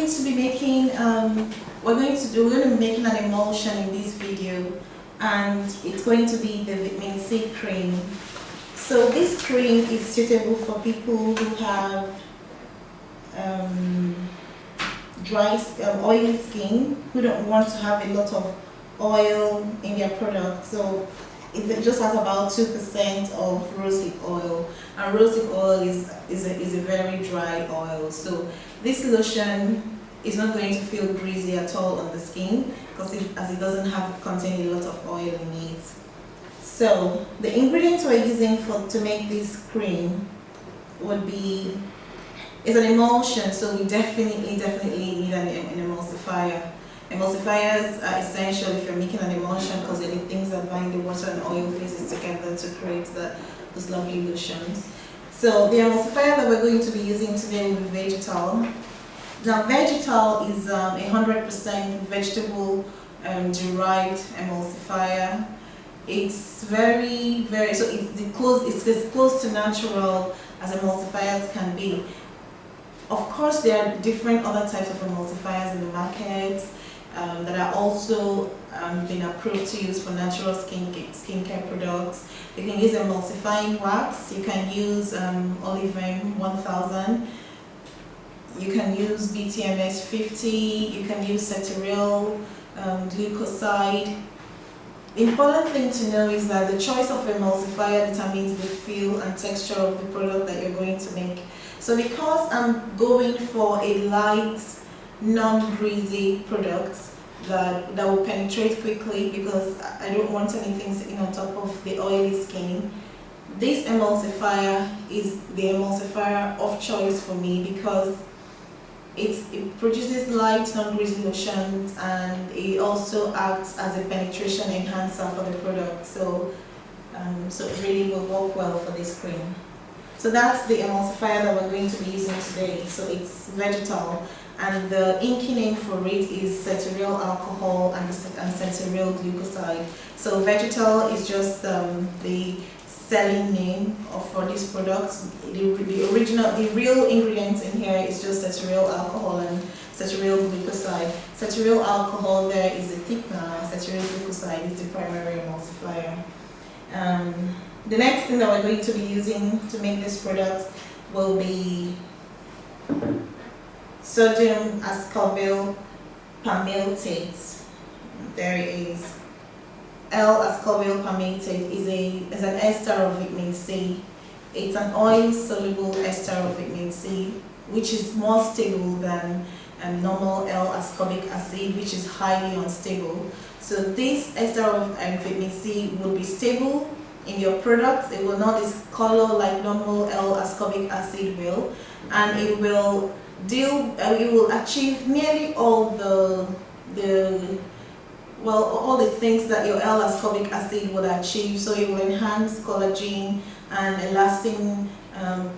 to be making we're going to be making an emulsion in this video, and it's going to be the vitamin C cream. So this cream is suitable for people who have dry, oily skin, who don't want to have a lot of oil in their product. So it just has about 2% of rosehip oil, and rosehip oil is a very dry oil. So this lotion is not going to feel greasy at all on the skin, because as it doesn't contain a lot of oil in it. So the ingredients we're using to make this cream would be, it's an emulsion, so we definitely need an emulsifier. Emulsifiers are essential if you're making an emulsion, because they're the things that bind the water and oil phases together to create those lovely lotions. So the emulsifier that we're going to be using today will be Vegetal. Now Vegetal is 100% vegetable derived emulsifier. It's very, so it's as close to natural as emulsifiers can be. Of course, there are different other types of emulsifiers in the market that are also been approved to use for natural skincare products. You can use emulsifying wax, you can use Olivem 1000, you can use BTMS 50, you can use cetearyl glucoside. The important thing to know is that the choice of emulsifier determines the feel and texture of the product that you're going to make. So because I'm going for a light, non-greasy product that will penetrate quickly, because I don't want anything sitting on top of the oily skin, this emulsifier is the emulsifier of choice for me, because it produces light, non-greasy lotions, and it also acts as a penetration enhancer for the product. So it really will work well for this cream. So that's the emulsifier that we're going to be using today. So it's Vegetal, and the inky name for it is cetearyl alcohol and cetearyl glucoside. So Vegetal is just the selling name for this product. The real ingredients in here is just cetearyl alcohol and cetearyl glucoside. Cetearyl alcohol there is the thickener, cetearyl glucoside is the primary emulsifier. The next thing that we're going to be using to make this product will be sodium ascorbyl palmitate. There it is. L-ascorbyl palmitate is an ester of vitamin C. It's an oil-soluble ester of vitamin C, which is more stable than normal L-ascorbic acid, which is highly unstable. So this ester of vitamin C will be stable in your products. It will not discolor like normal L-ascorbic acid will, and it will achieve nearly all all the things that your L-ascorbic acid would achieve. So it will enhance collagen and elastin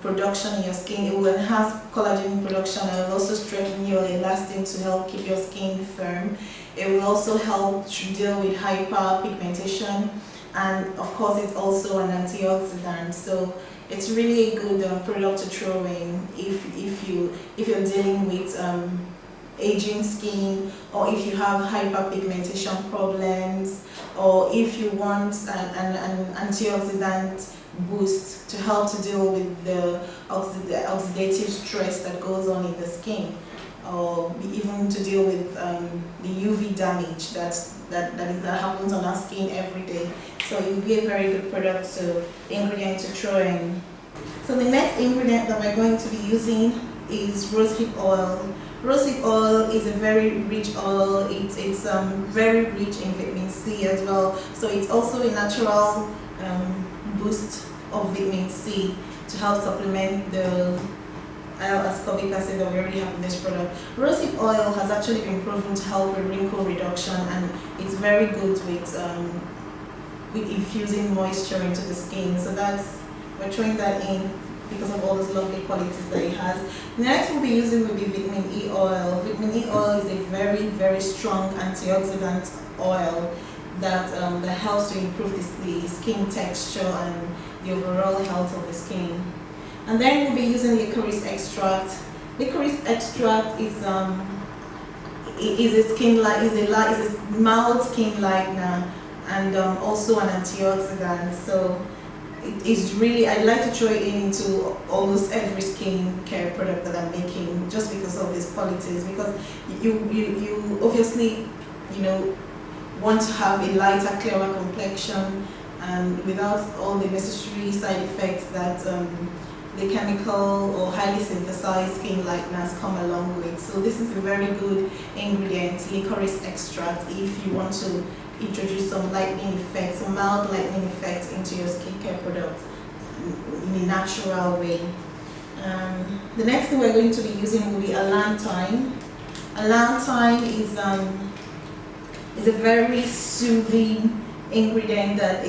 production in your skin. It will enhance collagen production, and it will also strengthen your elastin to help keep your skin firm. It will also help to deal with hyperpigmentation, and of course it's also an antioxidant. So it's really a good product to throw in if you're dealing with aging skin, or if you have hyperpigmentation problems, or if you want an antioxidant boost to help to deal with the oxidative stress that goes on in the skin, or even to deal with the UV damage that happens on our skin every day. So it will be a very good ingredient to throw in. So the next ingredient that we're going to be using is rosehip oil. Rosehip oil is a very rich oil. It's very rich in vitamin C as well. So it's also a natural boost of vitamin C to help supplement the L-ascorbic acid that we already have in this product. Rosehip oil has actually been proven to help with wrinkle reduction, and it's very good with infusing moisture into the skin. So we're throwing that in because of all those lovely qualities that it has. Next we'll be using will be vitamin E oil. Vitamin E oil is a very, very strong antioxidant oil that helps to improve the skin texture and the overall health of the skin. And then we'll be using licorice extract. Licorice extract is it is a skin light, is a mild skin lightener, and also an antioxidant. So it is really, I like to throw it into almost every skin care product that I'm making, just because of these qualities. Because you obviously, you know, want to have a lighter, clearer complexion, and without all the necessary side effects that the chemical or highly synthesized skin lighteners come along with. So this is a very good ingredient, licorice extract, if you want to introduce some lightening effects, some mild lightening effects into your skincare product in a natural way. The next thing we're going to be using will be allantoin. Allantoin is a very soothing ingredient that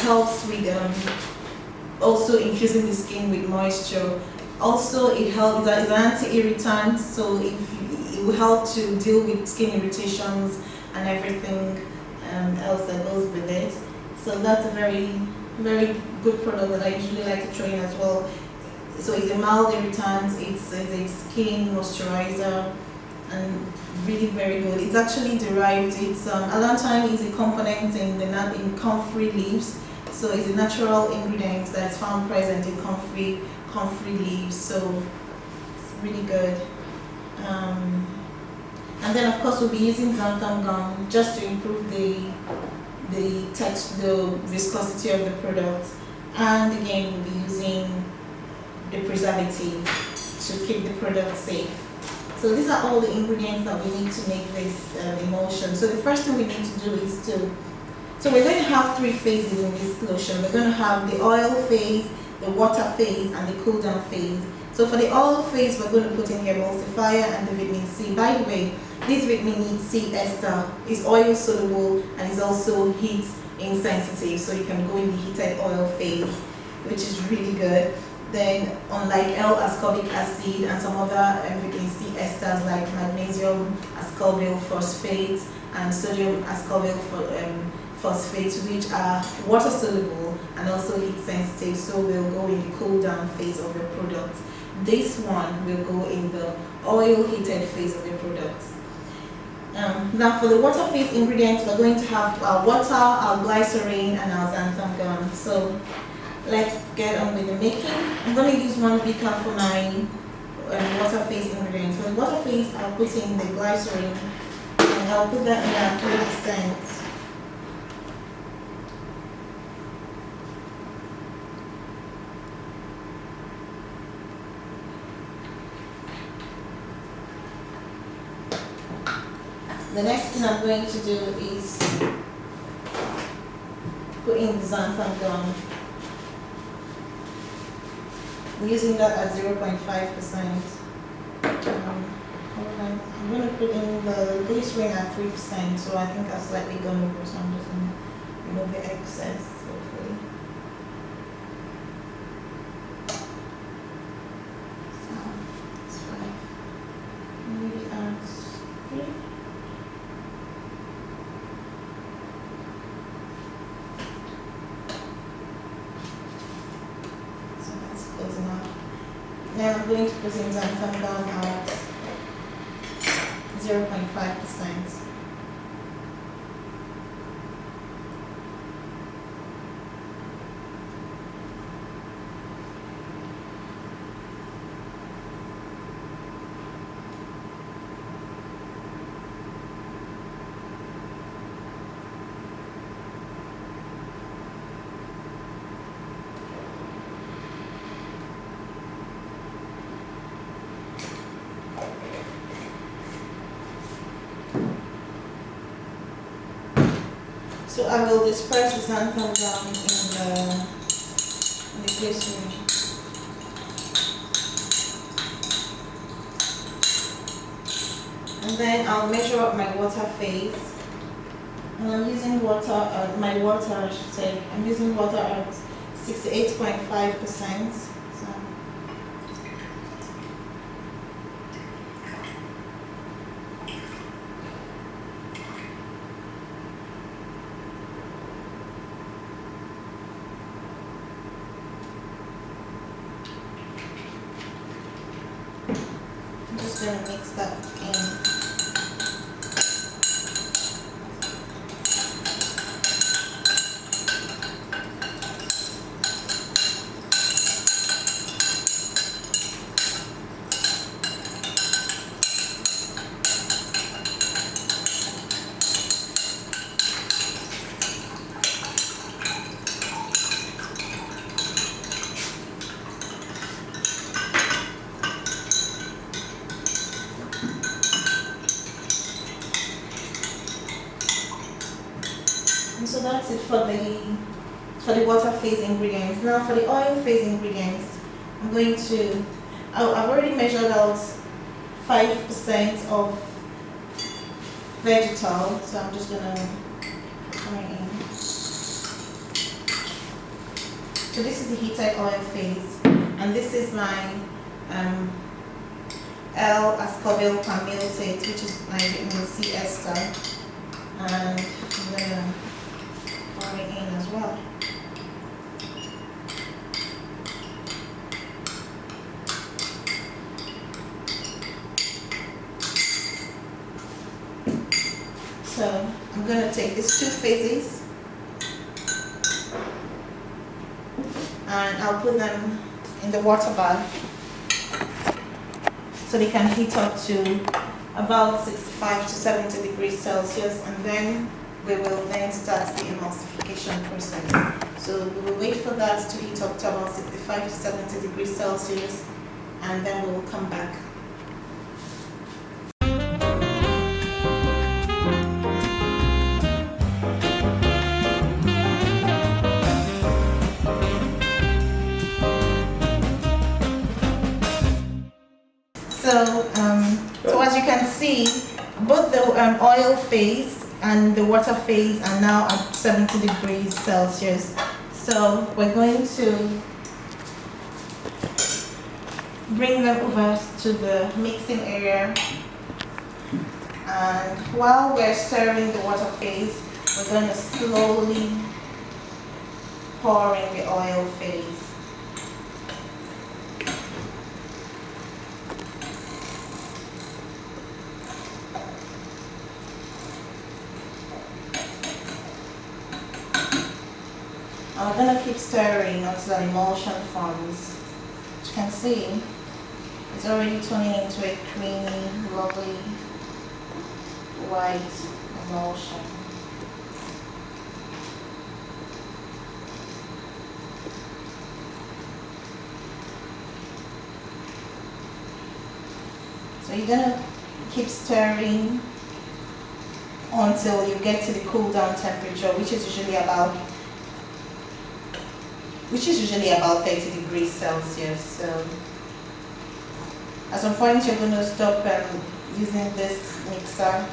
helps with also infusing the skin with moisture. Also, it helps, it's an anti-irritant, so it will help to deal with skin irritations and everything else that goes with it. So that's a very, very good product that I usually like to throw in as well. So it's a mild irritant, it's a skin moisturizer, and really very good. It's actually derived, allantoin is a component in comfrey leaves. So it's a natural ingredient that's found present in comfrey leaves. So it's really good. And then of course we'll be using xanthan gum just to improve the texture, the viscosity of the product. And again, we'll be using the preservative to keep the product safe. So these are all the ingredients that we need to make this emulsion. So the first thing we need to do is so we're going to have 3 phases in this lotion. We're going to have the oil phase, the water phase, and the cool down phase. So for the oil phase, we're going to put in the emulsifier and the vitamin C. By the way, this vitamin C ester is oil soluble and is also heat insensitive, so you can go in the heated oil phase, which is really good. Then unlike L-ascorbic acid and some other vitamin C esters like magnesium ascorbyl phosphate and sodium ascorbyl phosphate, which are water soluble and also heat sensitive, so we'll go in the cool down phase of your product. This one will go in the oil heated phase of your product. Now for the water phase ingredients, we're going to have our water, our glycerin, and our xanthan gum. So let's get on with the making. I'm going to use 1 beaker for my water phase ingredients. For the water phase, I'll put in the glycerin, and I'll put that in at 3%. The next thing I'm going to do is put in the xanthan gum. I'm using that at 0.5%. I'm going to put in the glycerin at 3%, so I think I've slightly gone over, so I'm just going to remove the excess, hopefully. So, it's 5. Maybe add 3. Now I'm going to put in xanthan gum at 0.5%. So I will disperse the xanthan gum in the glycerin. And then I'll measure up my water phase. And I'm using I'm using water at 68.5%. I'm just going to mix that in. for the water phase ingredients. Now for the oil phase ingredients, I'm going to, I've already measured out 5% of vegetal, so I'm just gonna pour it in. So this is the heated oil phase, and this is my L-ascorbyl palmitate, which is my vitamin C ester, and I'm gonna pour it in as well. So I'm going to take these two phases and I'll put them in the water bath so they can heat up to about 65 to 70 degrees Celsius, and then we will then start the emulsification process. So we will wait for that to heat up to about 65 to 70 degrees Celsius, and then we will come back. So as you can see, both the oil phase and the water phase are now at 70 degrees Celsius. So we're going to bring them over to the mixing area, and while we're stirring the water phase, we're going to slowly pour in the oil phase. I'm going to keep stirring until an emulsion forms. As you can see, it's already turning into a creamy, lovely, white emulsion. So you're going to keep stirring until you get to the cool down temperature, which is usually about 30 degrees Celsius. So at some point you're going to stop using this mixer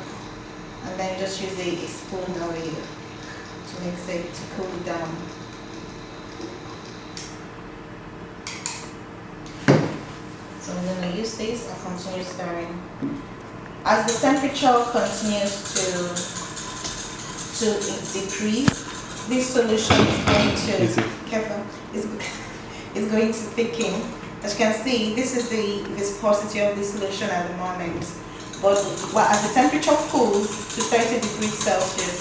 and then just use a spoon away to mix it to cool it down. So I'm going to use this and continue stirring. As the temperature continues to decrease, this solution is going to thicken. As you can see, this is the viscosity of the solution at the moment. But as the temperature cools to 30 degrees Celsius,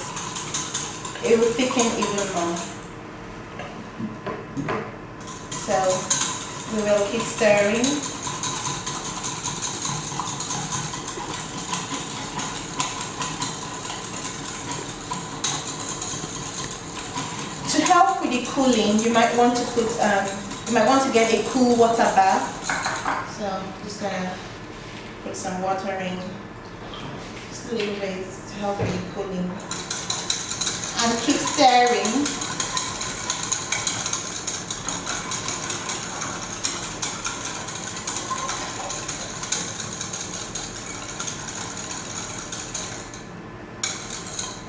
it will thicken even more. So we will keep stirring. To help with the cooling, you might want to get a cool water bath. So I'm just gonna put some water in, just a little bit to help with the cooling, and keep stirring.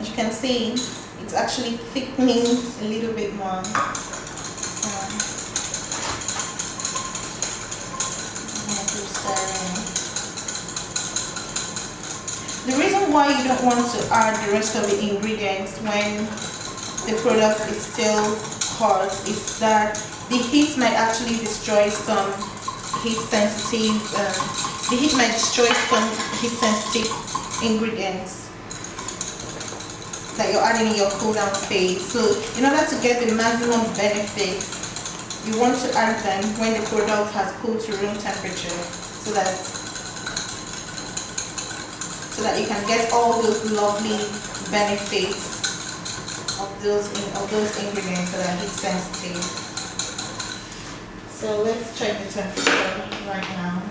As you can see, it's actually thickening a little bit more. The reason why you don't want to add the rest of the ingredients when the product is still hot is that the heat might actually destroy some heat-sensitive. The heat might destroy some heat-sensitive ingredients that you're adding in your cool down phase. So in order to get the maximum benefits, you want to add them when the product has cooled to room temperature, so that you can get all those lovely benefits of those ingredients that are heat sensitive. So let's check the temperature right now.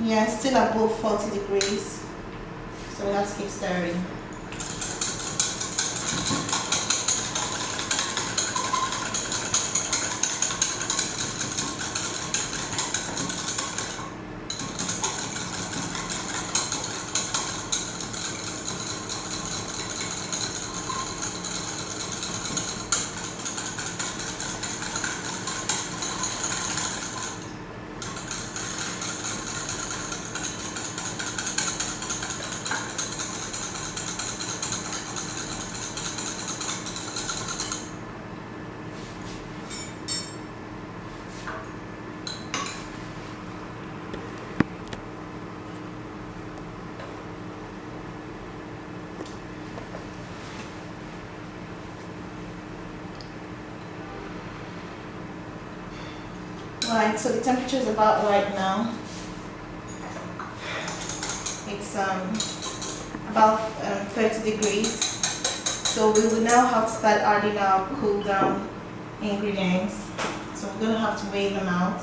Yeah, still above 40 degrees. So we have to keep stirring. Right, so the temperature is about right now. It's about 30 degrees. So we will now have to start adding our cool down ingredients. So we're going to have to weigh them out.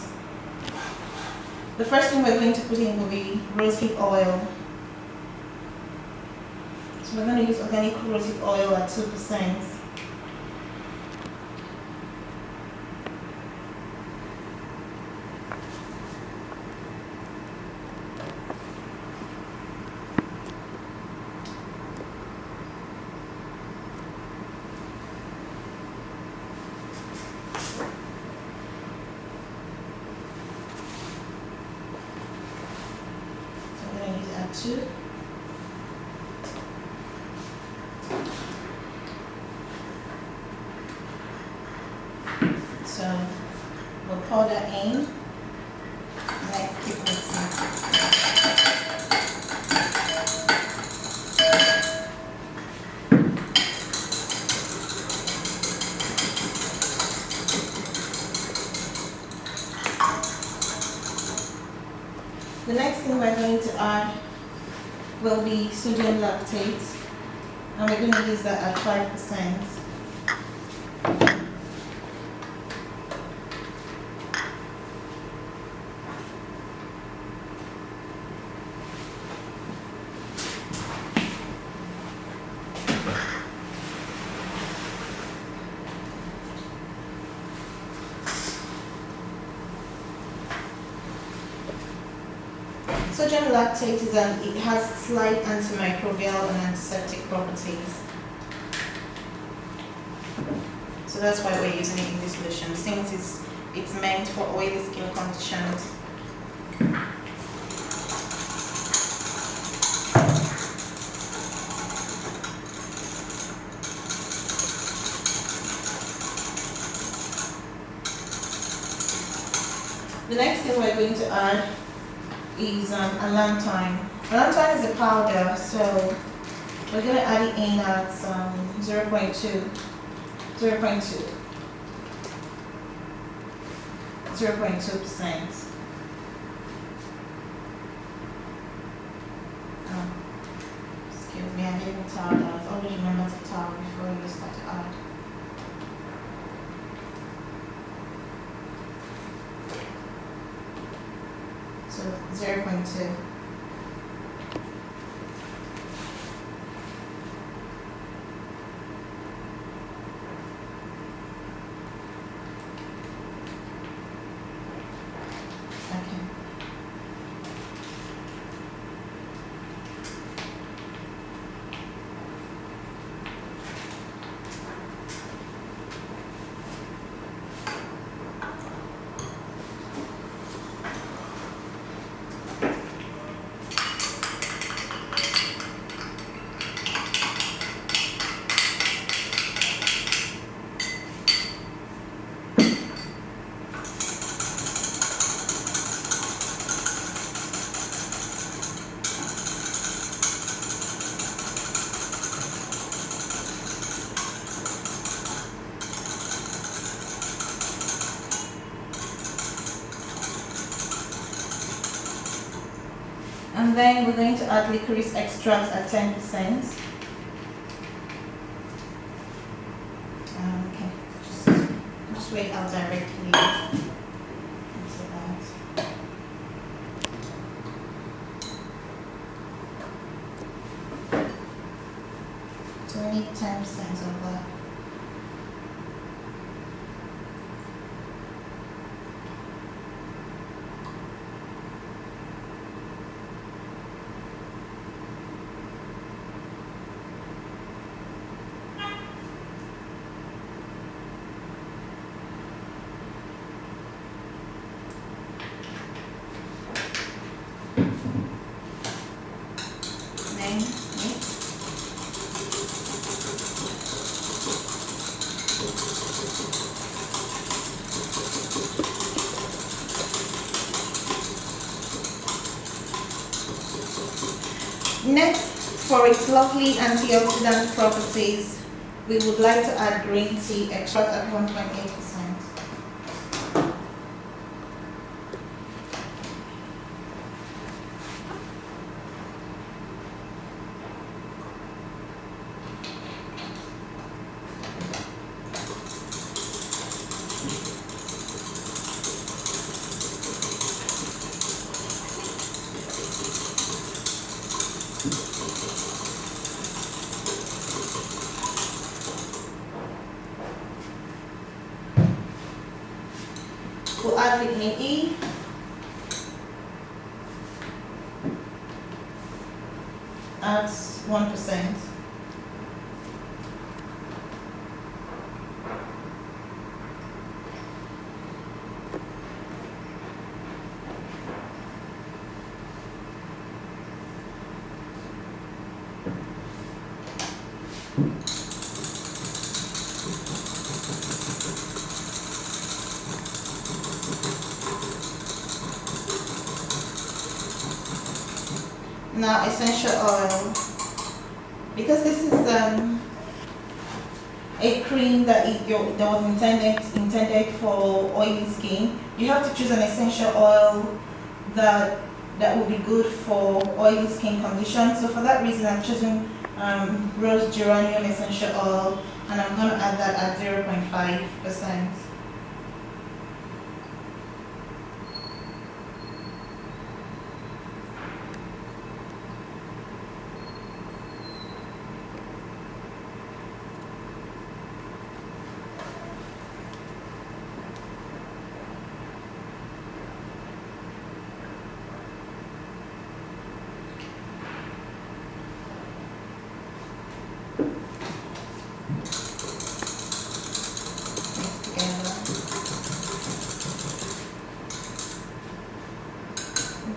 The first thing we're going to put in will be rosehip oil. So we're going to use organic rosehip oil at 2%. Two. So we'll pour that in and then keep mixing. The next thing we're going to add will be sodium lactate, and we're going to use that at 5%. Sodium lactate it has slight antimicrobial and antiseptic properties. So that's why we're using it in this lotion, since it's meant for oily skin conditions. The next thing we're going to add is allantoin. Allantoin is a powder, so we're going to add it in at 0.2%. Excuse me, I'm getting tired. Always remember to towel before you start to add. So 0.2. And then we're going to add licorice extract at 10%. Okay, just weigh out directly into that. So we need 10% of that. Then mix. Next, for its lovely antioxidant properties, we would like to add green tea extract at 1.8%. We'll add vitamin E, at 1%. Now essential oil, because this is a cream that was intended for oily skin, you have to choose an essential oil that will be good for oily skin conditions. So for that reason, I've chosen rose geranium essential oil, and I'm going to add that at 0.5%.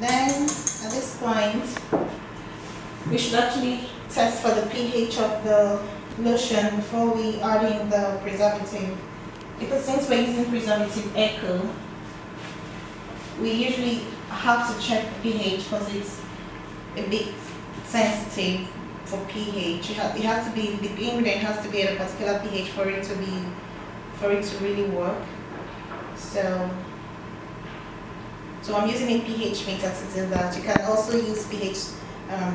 Then at this point, we should actually test for the pH of the lotion before we add in the preservative. Because since we're using preservative eco, we usually have to check the pH because it's a bit sensitive for pH. It has to be, the ingredient has to be at a particular pH for it to really work. So I'm using a pH meter to do that. You can also use pH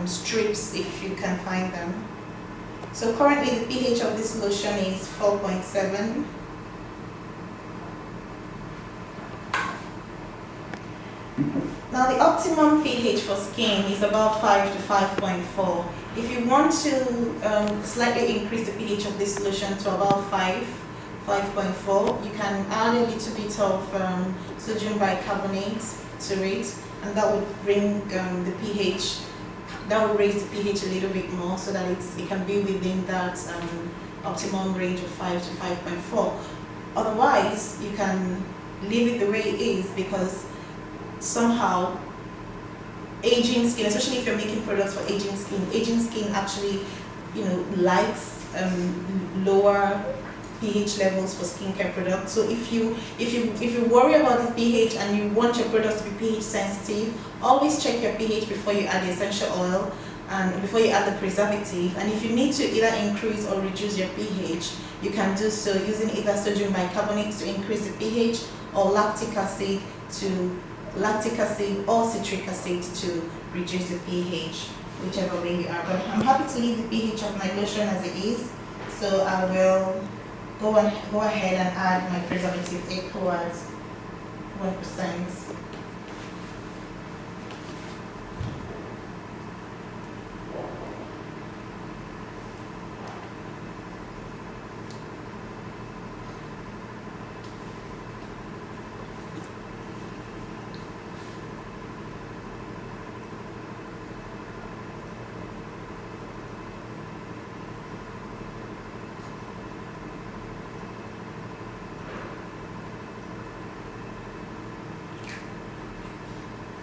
strips if you can find them. So currently the pH of this lotion is 4.7. Now the optimum pH for skin is about 5 to 5.4. If you want to slightly increase the pH of this lotion to about 5.4, you can add a little bit of sodium bicarbonate to it, and that would bring the pH, that would raise the pH a little bit more so that it can be within that optimum range of 5 to 5.4. Otherwise, you can leave it the way it is, because somehow aging skin, especially if you're making products for aging skin actually, likes lower pH levels for skincare products. So if you worry about the pH and you want your products to be pH sensitive, always check your pH before you add the essential oil and before you add the preservative. And if you need to either increase or reduce your pH, you can do so using either sodium bicarbonate to increase the pH, or lactic acid or citric acid to reduce the pH, whichever way you are. But I'm happy to leave the pH of my lotion as it is, so I will go ahead and add my preservative eco at 1%.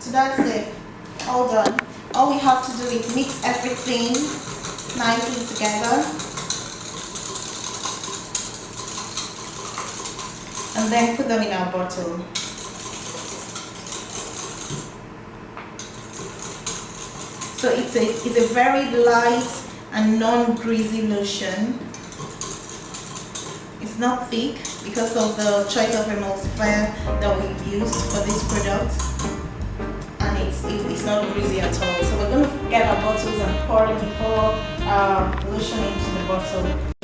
So that's it, all done. All we have to do is mix everything nicely together and then put them in our bottle. So it's a very light and non-greasy lotion. It's not thick because of the choice of emulsifier that we've used for this product, and it's not greasy at all. So we're going to get our bottles and pour our lotion into the bottle.